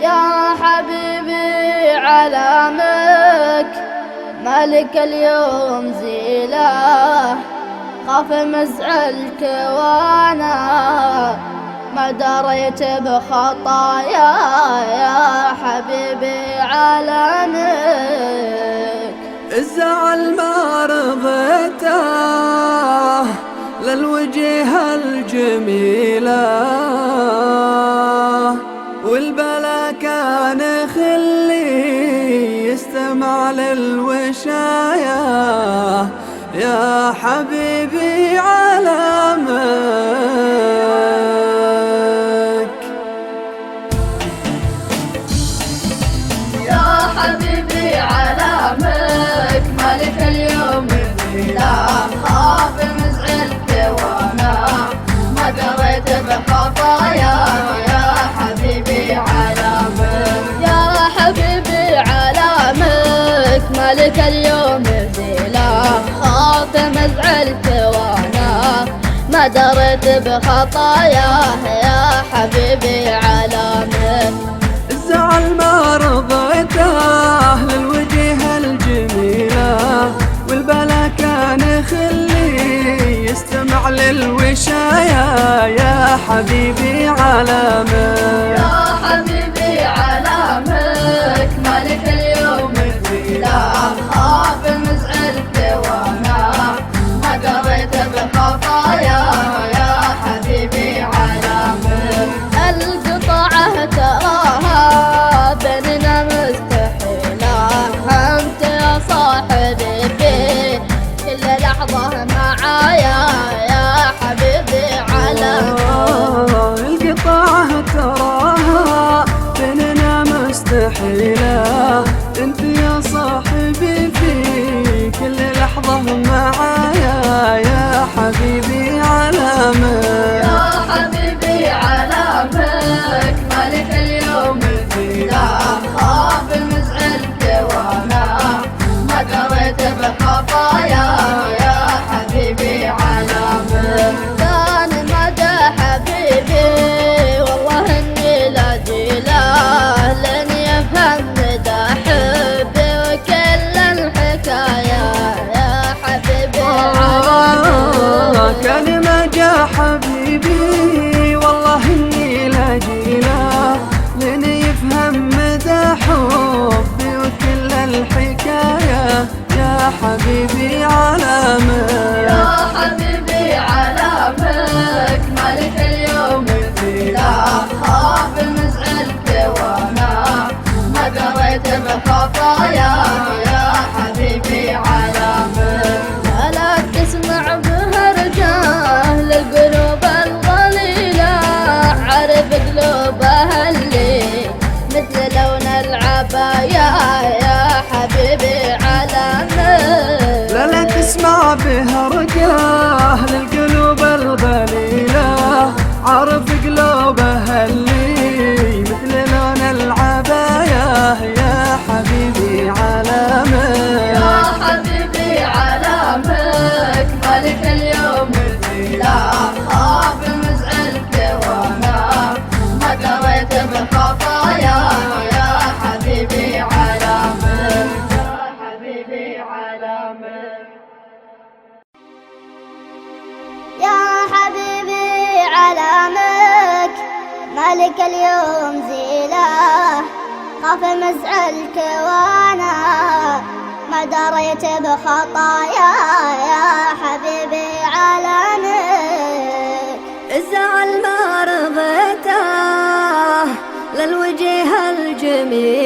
يا حبيبي علامك مالك اليوم زيله، خاف مزعلك وانا ما دريت بخطايا. يا حبيبي علامك الزعل ما رضيته للوجه الجميلة، والبلا كان خلي يستمع للوشاية. يا حبيبي علامك، يا حبيبي علامك مالك اليوم زيله، خاف مزعلك وانا ما دريت بخطايا. يا حبيبي علامك، يا حبيبي علامك مالك اليوم زيله، خاف مزعلك وانا ما دريت بخطايا. يا حبيبي علامك الزعل ما رضيته للوجه الجميلة، والبلا كان خلي يستمع للوشاية. يا حبيبي علامك، يا حبيبي علامك مالك اليوم زيله، خاف مزعلك وانا ما دريت بخطايا. يا حبيبي علامك القطعة تراها بيننا مستحيلة، انت يا صاحبي في كل لحظة معايا. يا حبيبي علامك القطاعة تراها بيننا مستحيلة، انت يا صاحبي في كل لحظة معايا. يا حبيبي علامك، يا حبيبي علامك مالك اليوم زيله، خاف مزعلك وانا ما دريت بخطايا. يا حبيبي علامك كان مدى حبيبي والله اني لا جيله، لن يفهم مدى حبي وكل الحكاية. يا حبيبي علامك كان ما جا حبيبي والله اني لا جيله، لين يفهم مدى حبي وكل الحكاية. يا حبيبي علامك، يا حبيبي علامك مالك اليوم زيله، خاف مزعلك وانا ما دريت بخطايا. يا حبيبي علامك لا تسمع بهرجاه للقلوب الضليلة، عرف قلوبها اللي مثل لون العباية. يا حبيبي علامك لا تسمع بهرجاه للقلوب الغليلة، عرف قلوبها اللي مثل لون العباية. يا حبيبي علامك، يا حبيبي علامك مالك اليوم زيله، خاف مزعلك وانا ما دريت بخطايا. يا حبيبي علامك، يا حبيبي علامك، يا حبيبي علامك مالك اليوم زيله، خاف مزعلك وانا ما دريت بخطايا. يا حبيبي علامك الزعل ما رضيته للوجه الجميل،